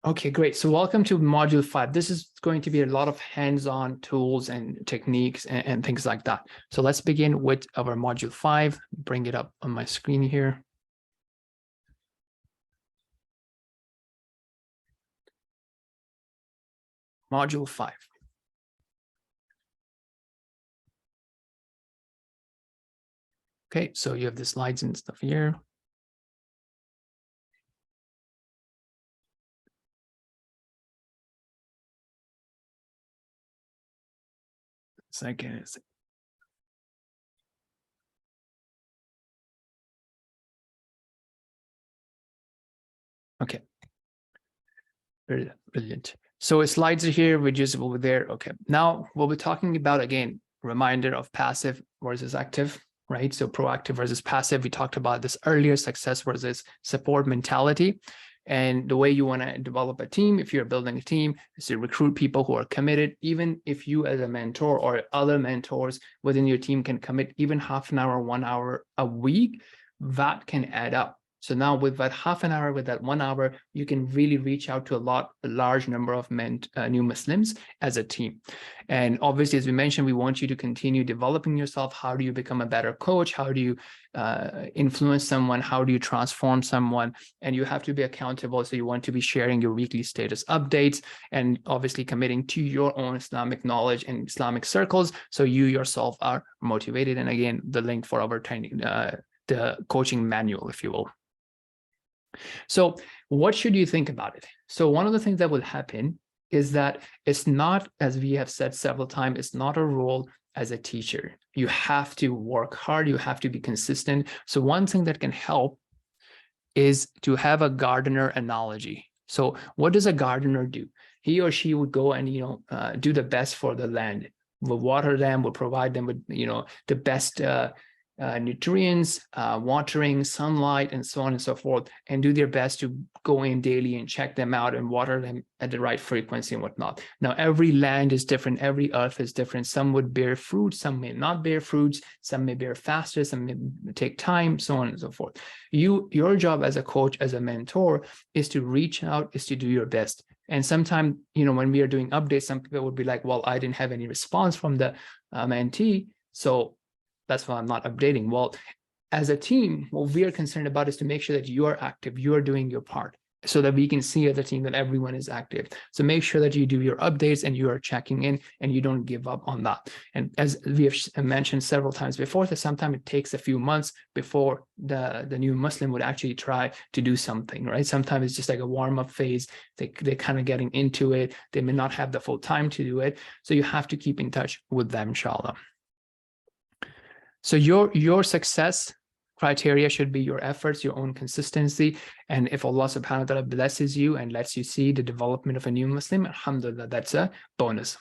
Okay, great. So welcome to module 5. This is going to be a lot of hands-on tools and techniques and things like that. So let's begin with our module 5. Bring it up on my screen here. Module 5. Okay, so you have the slides and stuff here. Second. Okay. Brilliant. So slides are here, widgets over there. Okay. Now we'll be talking about, again, reminder of passive versus active, right? So proactive versus passive. We talked about this earlier, success versus support mentality. And the way you want to develop a team, if you're building a team, is to recruit people who are committed. Even if you as a mentor or other mentors within your team can commit even half an hour, 1 hour a week, that can add up. So now with that half an hour, with that 1 hour, you can really reach out to a large number of new Muslims as a team. And obviously, as we mentioned, we want you to continue developing yourself. How do you become a better coach? How do you influence someone? How do you transform someone? And you have to be accountable. So you want to be sharing your weekly status updates and obviously committing to your own Islamic knowledge and Islamic circles. So you yourself are motivated. And again, the link for our training, the coaching manual, if you will. So what should you think about it? So one of the things that will happen is that it's not, as we have said several times, it's not a role as a teacher. You have to work hard. You have to be consistent. So one thing that can help is to have a gardener analogy. So what does a gardener do? He or she would go and, do the best for the land. Will water them, will provide them with, the best nutrients, watering, sunlight, and so on and so forth, and do their best to go in daily and check them out and water them at the right frequency and whatnot. Now, every land is different. Every earth is different. Some would bear fruit, some may not bear fruits, some may bear faster, some may take time, so on and so forth. Your job as a coach, as a mentor, is to reach out, is to do your best. And sometimes, when we are doing updates, some people would be like, well, I didn't have any response from the mentee, so that's why I'm not updating. Well, as a team, what we are concerned about is to make sure that you are active, you are doing your part, so that we can see as a team that everyone is active. So make sure that you do your updates and you are checking in and you don't give up on that. And as we have mentioned several times before, that sometimes it takes a few months before the new Muslim would actually try to do something, right? Sometimes it's just like a warm-up phase. They're kind of getting into it. They may not have the full time to do it. So you have to keep in touch with them, inshallah. So your success criteria should be your efforts, your own consistency. And if Allah subhanahu wa ta'ala blesses you and lets you see the development of a new Muslim, alhamdulillah, that's a bonus.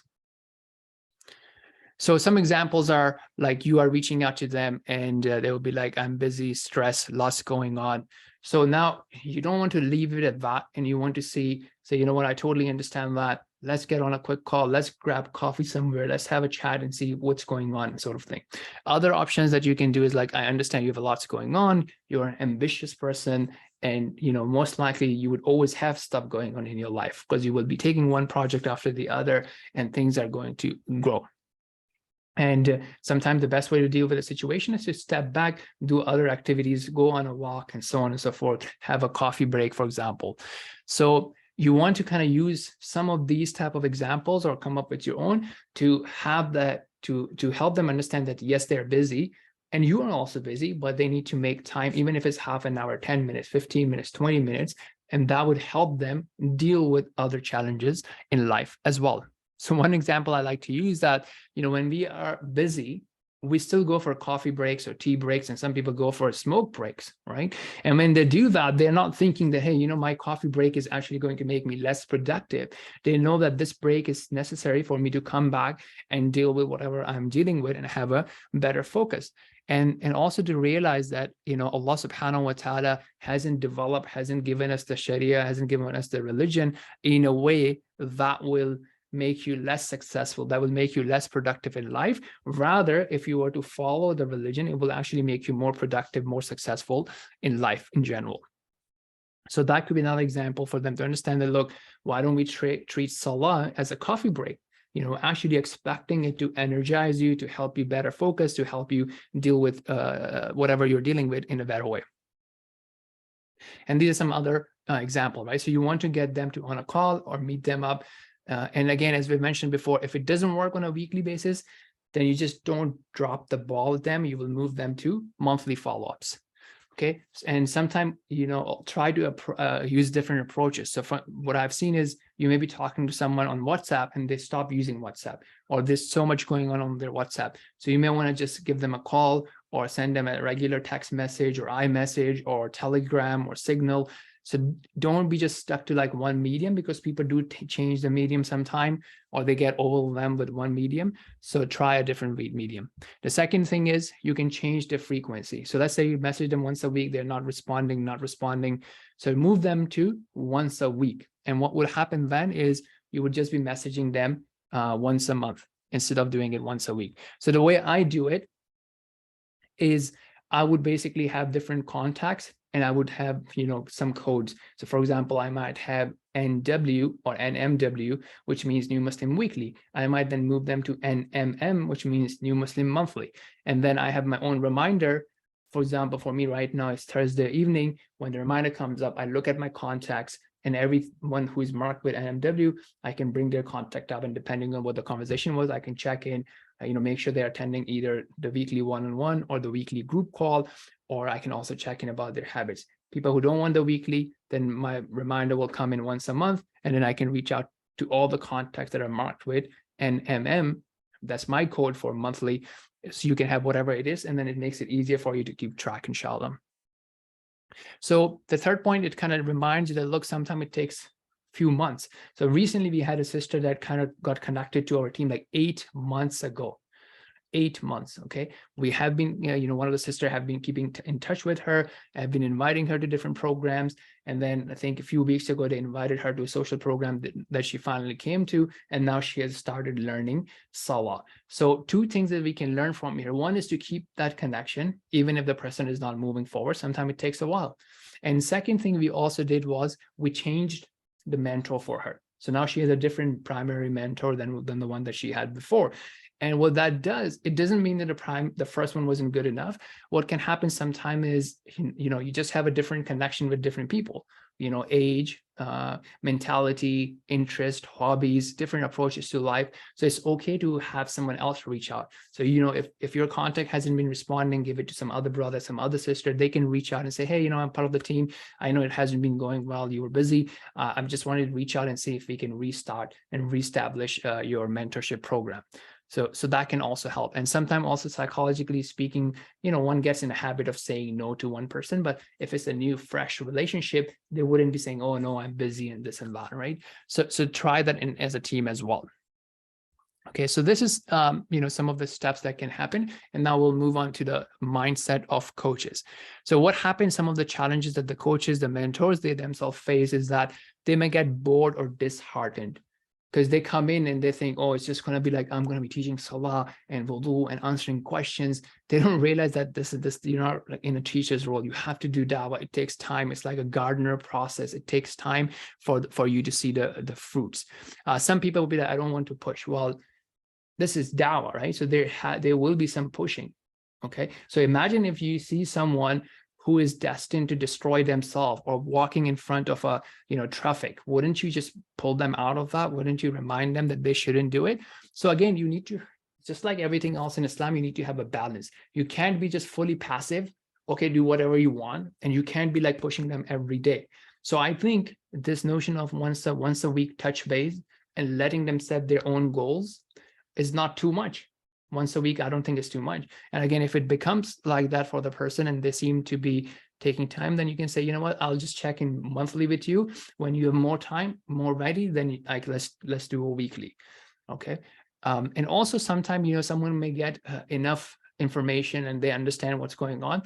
So some examples are like you are reaching out to them and they will be like, I'm busy, stress, lots going on. So now you don't want to leave it at that, and you want to say, you know what, I totally understand that. Let's get on a quick call. Let's grab coffee somewhere. Let's have a chat and see what's going on, sort of thing. Other options that you can do is like, I understand you have a lot going on. You're an ambitious person, and most likely you would always have stuff going on in your life because you will be taking one project after the other, and things are going to grow. And sometimes the best way to deal with a situation is to step back, do other activities, go on a walk, and so on and so forth, have a coffee break, for example. So you want to kind of use some of these type of examples or come up with your own to have that, to help them understand that, yes, they're busy and you are also busy, but they need to make time, even if it's half an hour, 10 minutes, 15 minutes, 20 minutes, and that would help them deal with other challenges in life as well. So one example I like to use that, when we are busy, we still go for coffee breaks or tea breaks, and some people go for smoke breaks, right? And when they do that, they're not thinking that, hey, my coffee break is actually going to make me less productive. They know that this break is necessary for me to come back and deal with whatever I'm dealing with and have a better focus. And also to realize that, Allah subhanahu wa ta'ala hasn't given us the Sharia, hasn't given us the religion in a way that will make you less successful, that will make you less productive in life. Rather, if you were to follow the religion, it will actually make you more productive, more successful in life in general. So that could be another example for them to understand that, look, why don't we treat Salah as a coffee break? Actually expecting it to energize you, to help you better focus, to help you deal with whatever you're dealing with in a better way. And these are some other example, right? So you want to get them to on a call or meet them up. And again, as we mentioned before, if it doesn't work on a weekly basis, then you just don't drop the ball with them. You will move them to monthly follow-ups. Okay, and sometimes, try to use different approaches. So what I've seen is you may be talking to someone on WhatsApp and they stop using WhatsApp, or there's so much going on their WhatsApp. So you may want to just give them a call or send them a regular text message or iMessage or Telegram or Signal. So don't be just stuck to like one medium, because people do change the medium sometime, or they get overwhelmed with one medium. So try a different medium. The second thing is you can change the frequency. So let's say you message them once a week, they're not responding. So move them to once a week. And what would happen then is you would just be messaging them once a month instead of doing it once a week. So the way I do it is I would basically have different contacts, and I would have, some codes. So for example, I might have NW or NMW, which means New Muslim Weekly. I might then move them to NMM, which means New Muslim Monthly. And then I have my own reminder. For example, for me right now, it's Thursday evening. When the reminder comes up, I look at my contacts, and everyone who is marked with NMW, I can bring their contact up, and depending on what the conversation was, I can check in, make sure they're attending either the weekly one-on-one or the weekly group call, or I can also check in about their habits. People who don't want the weekly, then my reminder will come in once a month, and then I can reach out to all the contacts that are marked with NMM. That's my code for monthly. So you can have whatever it is, and then it makes it easier for you to keep track, inshallah. So the third point, it kind of reminds you that, look, sometimes it takes few months. So recently we had a sister that kind of got connected to our team like 8 months ago. 8 months. Okay, we have been, one of the sisters have been keeping in touch with her. I've been inviting her to different programs, and then I think a few weeks ago they invited her to a social program that she finally came to, and now she has started learning Salah. So two things that we can learn from here. One is to keep that connection, even if the person is not moving forward. Sometimes it takes a while. And second thing we also did was we changed the mentor for her. So now she has a different primary mentor than the one that she had before. And what that does, it doesn't mean that the first one wasn't good enough. What can happen sometimes is, you just have a different connection with different people, age, mentality, interest, hobbies, different approaches to life. So it's okay to have someone else reach out. So, if your contact hasn't been responding, give it to some other brother, some other sister. They can reach out and say, hey, I'm part of the team. I know it hasn't been going well. You were busy. I just wanted to reach out and see if we can restart and reestablish your mentorship program. So that can also help. And sometimes also psychologically speaking, one gets in the habit of saying no to one person, but if it's a new, fresh relationship, they wouldn't be saying, oh no, I'm busy and this and that, right? So try that in as a team as well. Okay, so this is, some of the steps that can happen. And now we'll move on to the mindset of coaches. So what happens, some of the challenges that the coaches, the mentors, they themselves face is that they may get bored or disheartened, because they come in and they think, oh, it's just going to be like, I'm going to be teaching Salah and Wudu and answering questions. They don't realize that this, you're not like in a teacher's role. You have to do dawah. It takes time. It's like a gardener process. It takes time for you to see the fruits. Some people will be like, I don't want to push. Well, this is dawah, right? So there will be some pushing. Okay. So imagine if you see someone who is destined to destroy themselves or walking in front of a traffic, wouldn't you just pull them out of that? Wouldn't you remind them that they shouldn't do it? So again, you need to, just like everything else in Islam, you need to have a balance. You can't be just fully passive, okay, do whatever you want, and you can't be like pushing them every day. So I think this notion of once a week touch base and letting them set their own goals is not too much. Once a week, I don't think it's too much. And again, if it becomes like that for the person and they seem to be taking time, then you can say, you know what, I'll just check in monthly with you. When you have more time, more ready, then let's do a weekly. Okay. And also sometimes, someone may get enough information and they understand what's going on.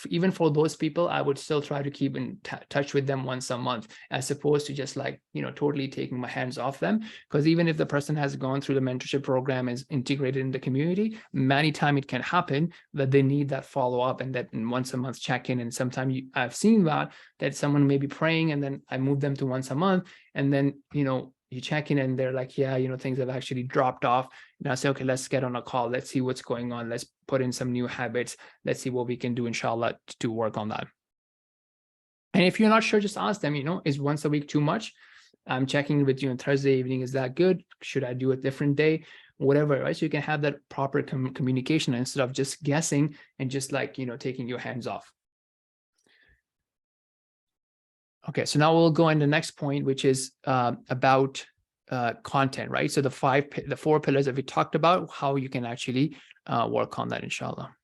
even for those people, I would still try to keep in touch with them once a month, as opposed to just like, totally taking my hands off them. Because even if the person has gone through the mentorship program, is integrated in the community, many times it can happen that they need that follow-up and that once a month check-in. And sometimes I've seen that someone may be praying and then I move them to once a month, and then you check in and they're like, yeah, things have actually dropped off. And I say, okay, let's get on a call. Let's see what's going on. Let's put in some new habits. Let's see what we can do, inshallah, to work on that. And if you're not sure, just ask them, is once a week too much? I'm checking with you on Thursday evening. Is that good? Should I do a different day? Whatever, right? So you can have that proper communication instead of just guessing and just like, taking your hands off. Okay, so now we'll go on the next point, which is about content, right? So the 4 pillars that we talked about, how you can actually work on that, inshallah.